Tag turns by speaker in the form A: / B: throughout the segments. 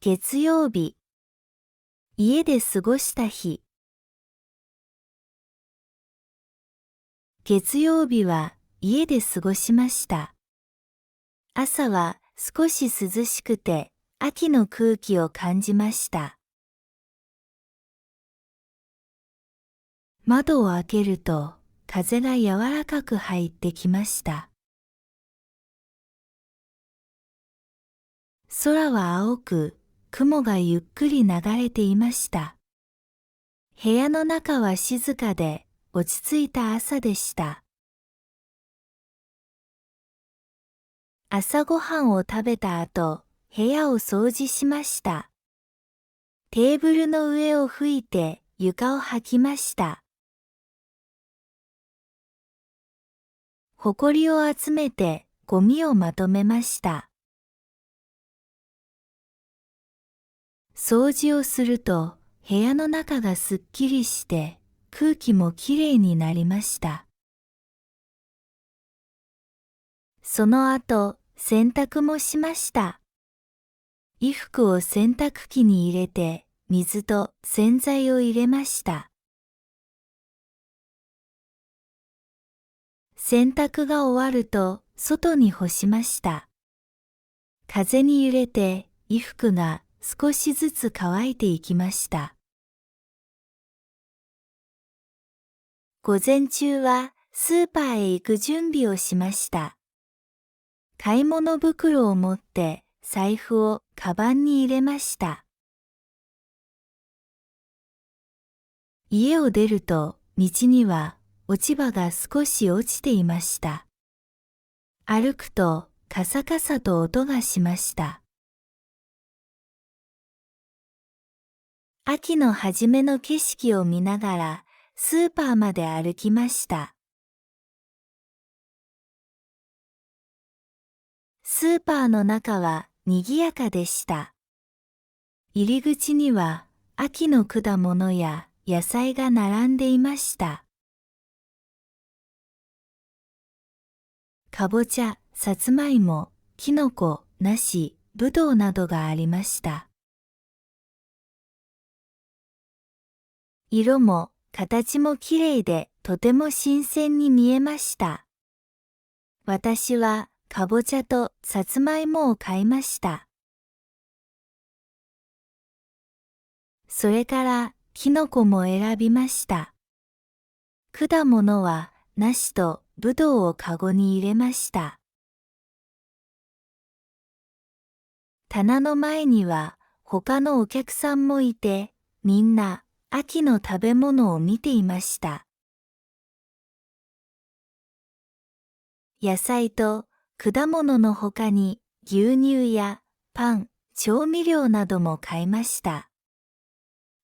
A: 月曜日。家で過ごした日。月曜日は家で過ごしました。朝は少し涼しくて秋の空気を感じました。窓を開けると風が柔らかく入ってきました。空は青く、雲がゆっくり流れていました。部屋の中は静かで落ち着いた朝でした。朝ごはんを食べた後、部屋を掃除しました。テーブルの上を拭いて床を掃きました。ほこりを集めてゴミをまとめました。掃除をすると部屋の中がすっきりして空気もきれいになりました。その後、洗濯もしました。衣服を洗濯機に入れて水と洗剤を入れました。洗濯が終わると外に干しました。風に揺れて衣服が少しずつ乾いていきました。午前中はスーパーへ行く準備をしました。買い物袋を持って財布をカバンに入れました。家を出ると道には落ち葉が少し落ちていました。歩くとカサカサと音がしました。秋の初めの景色を見ながらスーパーまで歩きました。スーパーの中は賑やかでした。入り口には秋の果物や野菜が並んでいました。かぼちゃ、さつまいも、きのこ、梨、ぶどうなどがありました。色も形もきれいでとても新鮮に見えました。私はかぼちゃとさつまいもを買いました。それからきのこも選びました。果物は梨とぶどうをかごに入れました。棚の前には他のお客さんもいて、みんな秋の食べ物を見ていました。野菜と果物の他に牛乳やパン、調味料なども買いました。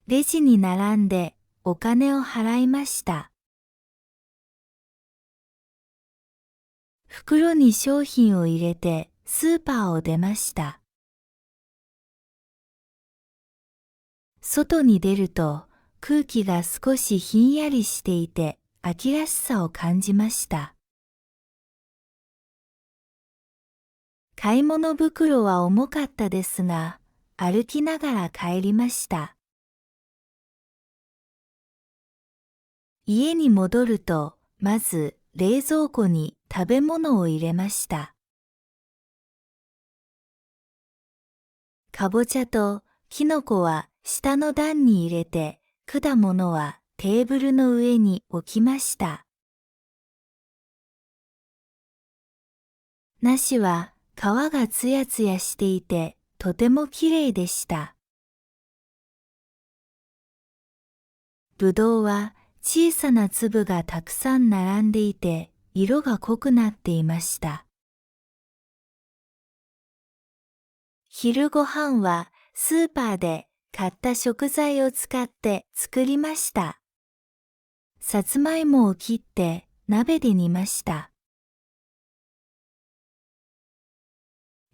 A: レジに並んでお金を払いました。袋に商品を入れてスーパーを出ました。外に出ると空気が少しひんやりしていて秋らしさを感じました。買い物袋は重かったですが、歩きながら帰りました。家に戻ると、まず冷蔵庫に食べ物を入れました。かぼちゃときのこは下の段に入れて、果物はテーブルの上に置きました。梨は皮がつやつやしていて、とてもきれいでした。ぶどうは小さな粒がたくさん並んでいて、色が濃くなっていました。昼ごはんはスーパーで買った食材を使って作りました。さつまいもを切って鍋で煮ました。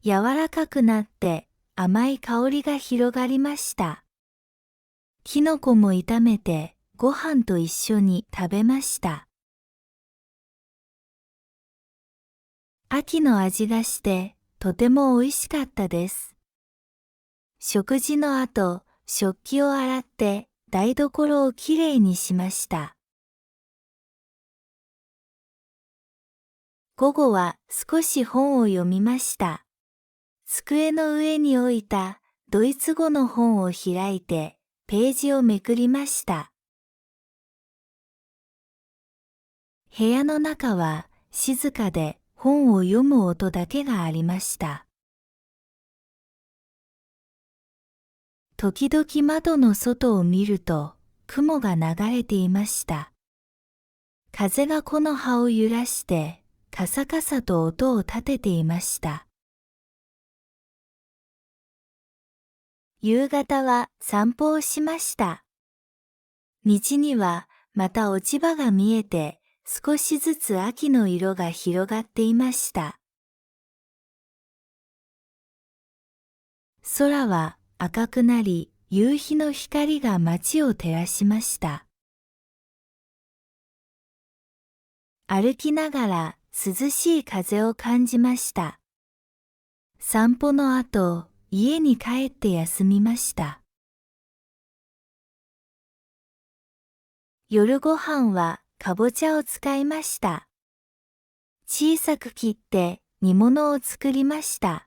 A: 柔らかくなって甘い香りが広がりました。きのこも炒めてご飯と一緒に食べました。秋の味がしてとても美味しかったです。食事の後、食器を洗って台所をきれいにしました。午後は少し本を読みました。机の上に置いたドイツ語の本を開いてページをめくりました。部屋の中は静かで本を読む音だけがありました。時々窓の外を見ると雲が流れていました。風が木の葉を揺らしてカサカサと音を立てていました。夕方は散歩をしました。道にはまた落ち葉が見えて少しずつ秋の色が広がっていました。空は赤くなり、夕日の光が街を照らしました。歩きながら涼しい風を感じました。散歩の後、家に帰って休みました。夜ご飯はかぼちゃを使いました。小さく切って煮物を作りました。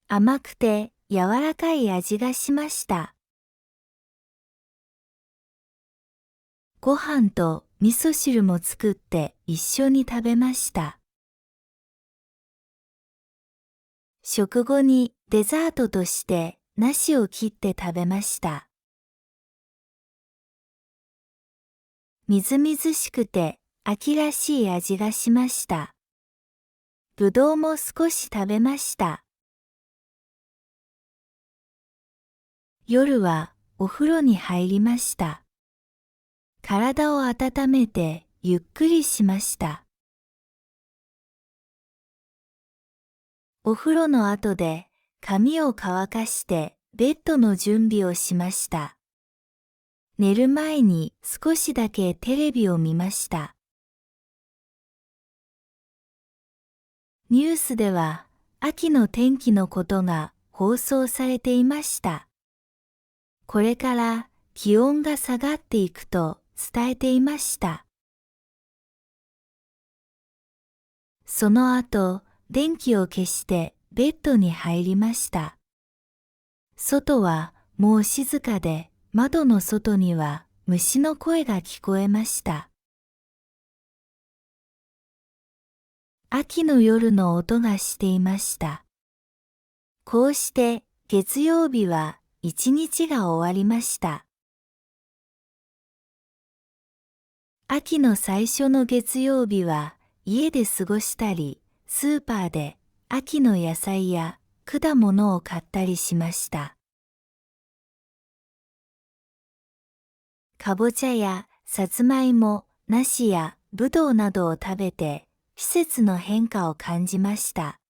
A: 甘くて柔らかい味がしました。ご飯と味噌汁も作って一緒に食べました。食後にデザートとして梨を切って食べました。みずみずしくて秋らしい味がしました。ぶどうも少し食べました。夜はお風呂に入りました。体を温めてゆっくりしました。お風呂の後で髪を乾かしてベッドの準備をしました。寝る前に少しだけテレビを見ました。ニュースでは秋の天気のことが放送されていました。これから気温が下がっていくと伝えていました。その後、電気を消してベッドに入りました。外はもう静かで、窓の外には虫の声が聞こえました。秋の夜の音がしていました。こうして月曜日は一日が終わりました。秋の最初の月曜日は家で過ごしたり、スーパーで秋の野菜や果物を買ったりしました。かぼちゃやさつまいも、梨やぶどうなどを食べて季節の変化を感じました。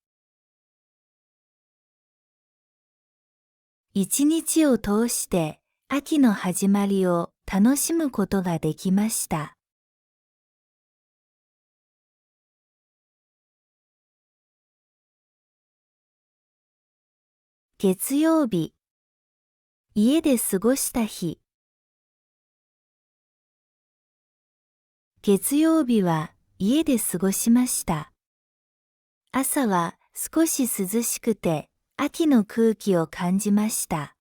A: 一日を通して秋の始まりを楽しむことができました。月曜日、家で過ごした日。月曜日は家で過ごしました。朝は少し涼しくて秋の空気を感じました。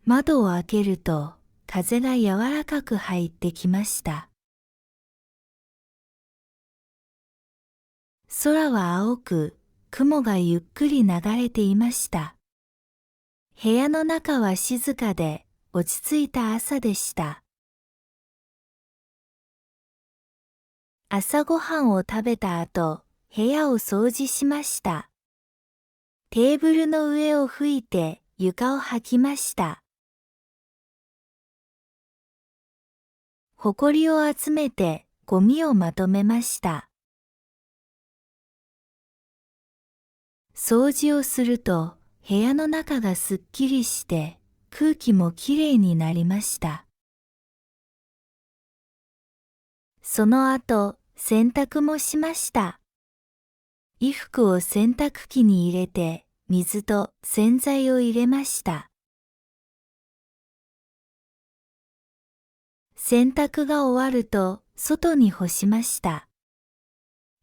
A: 窓を開けると風が柔らかく入ってきました。空は青く、雲がゆっくり流れていました。部屋の中は静かで落ち着いた朝でした。朝ごはんを食べた後、部屋を掃除しました。テーブルの上を拭いて床を掃きました。ほこりを集めてゴミをまとめました。掃除をすると部屋の中がすっきりして空気もきれいになりました。その後、洗濯もしました。衣服を洗濯機に入れて、水と洗剤を入れました。洗濯が終わると、外に干しました。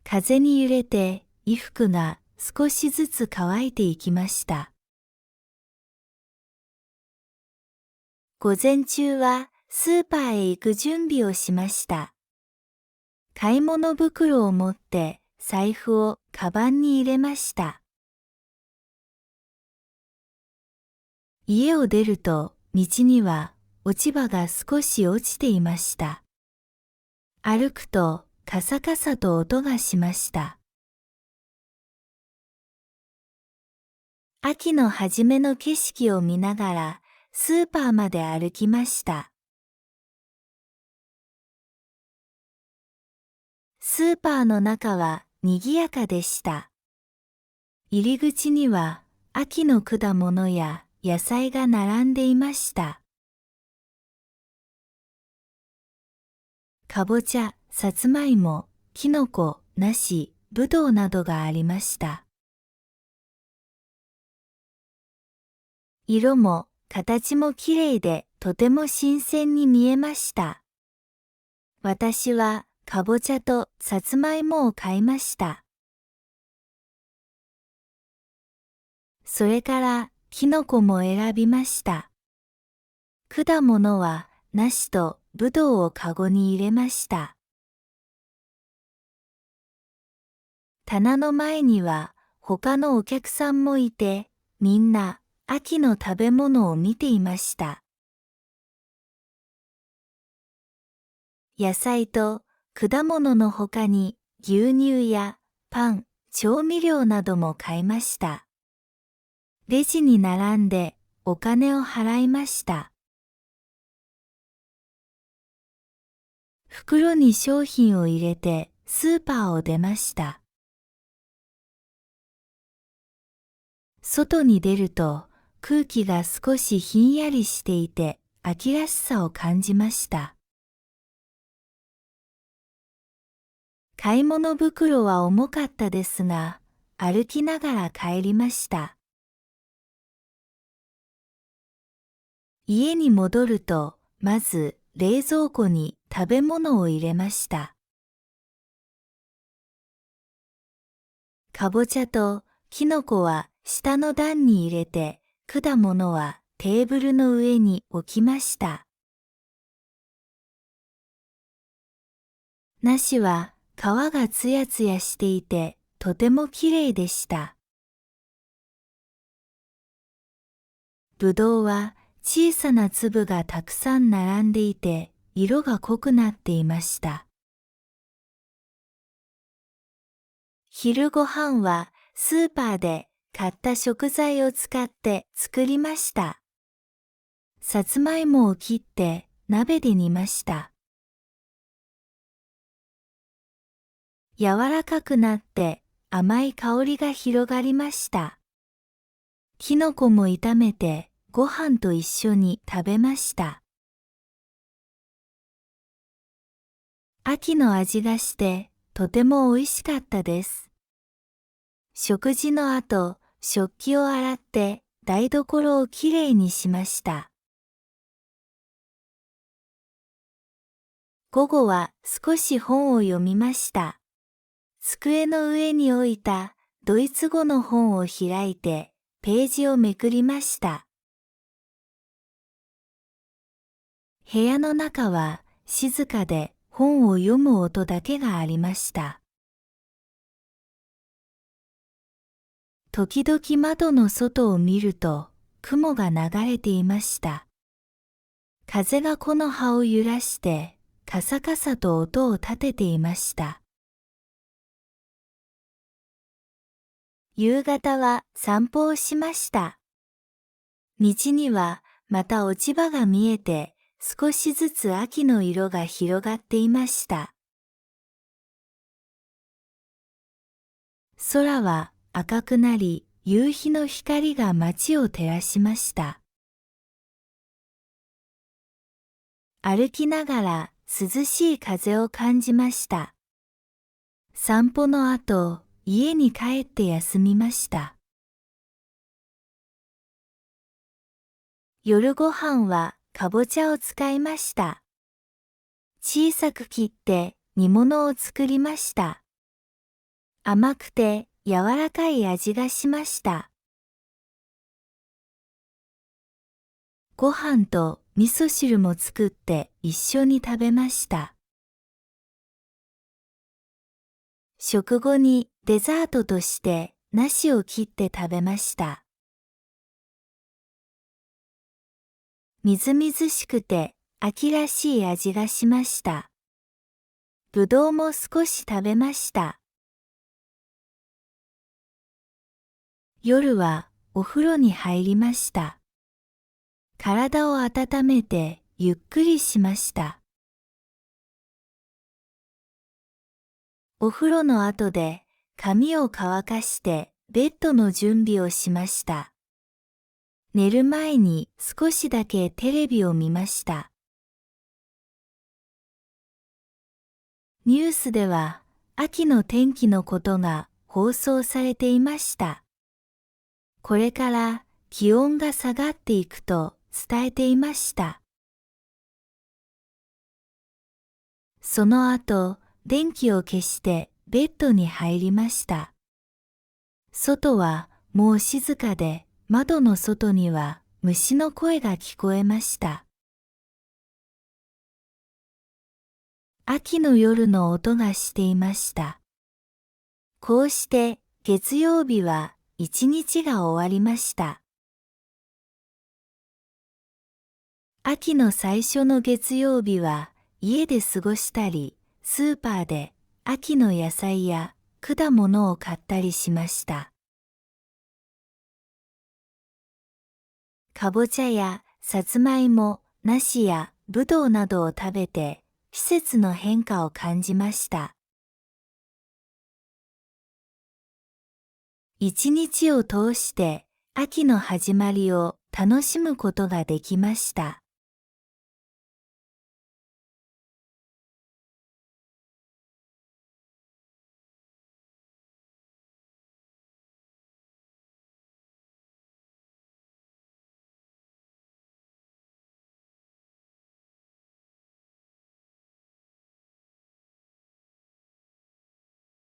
A: 風に揺れて、衣服が少しずつ乾いていきました。午前中はスーパーへ行く準備をしました。買い物袋を持って財布をカバンに入れました。家を出ると道には落ち葉が少し落ちていました。歩くとカサカサと音がしました。秋の初めの景色を見ながらスーパーまで歩きました。スーパーの中は賑やかでした。入り口には秋の果物や野菜が並んでいました。かぼちゃ、さつまいも、きのこ、梨、ぶどうなどがありました。色も形もきれいでとても新鮮に見えました。私はかぼちゃとさつまいもを買いました。それからきのこも選びました。果物は梨とぶどうをかごに入れました。棚の前には他のお客さんもいて、みんな秋の食べ物を見ていました。野菜と果物の他に牛乳やパン、調味料なども買いました。レジに並んでお金を払いました。袋に商品を入れてスーパーを出ました。外に出ると空気が少しひんやりしていて秋らしさを感じました。買い物袋は重かったですが、歩きながら帰りました。家に戻ると、まず冷蔵庫に食べ物を入れました。かぼちゃときのこは下の段に入れて、果物はテーブルの上に置きました。梨は皮がつやつやしていて、とてもきれいでした。ぶどうは小さな粒がたくさん並んでいて、色が濃くなっていました。昼ごはんはスーパーで買った食材を使って作りました。さつまいもを切って鍋で煮ました。柔らかくなって甘い香りが広がりました。きのこも炒めてご飯と一緒に食べました。秋の味がしてとても美味しかったです。食事の後、食器を洗って台所をきれいにしました。午後は少し本を読みました。机の上に置いたドイツ語の本を開いてページをめくりました。部屋の中は静かで本を読む音だけがありました。時々窓の外を見ると雲が流れていました。風が木の葉を揺らしてカサカサと音を立てていました。夕方は散歩をしました。道にはまた落ち葉が見えて少しずつ秋の色が広がっていました。空は赤くなり、夕日の光が街を照らしました。歩きながら涼しい風を感じました。散歩の後、家に帰って休みました。夜ご飯はかぼちゃを使いました。小さく切って煮物を作りました。甘くて柔らかい味がしました。ご飯と味噌汁も作って一緒に食べました。食後にデザートとして梨を切って食べました。みずみずしくて秋らしい味がしました。ぶどうも少し食べました。夜はお風呂に入りました。体を温めてゆっくりしました。お風呂の後で髪を乾かしてベッドの準備をしました。寝る前に少しだけテレビを見ました。ニュースでは秋の天気のことが放送されていました。これから気温が下がっていくと伝えていました。その後、電気を消してベッドに入りました。外はもう静かで、窓の外には虫の声が聞こえました。秋の夜の音がしていました。こうして月曜日は一日が終わりました。秋の最初の月曜日は家で過ごしたり、スーパーで秋の野菜や果物を買ったりしました。かぼちゃやさつまいも、梨やぶどうなどを食べて季節の変化を感じました。一日を通して秋の始まりを楽しむことができました。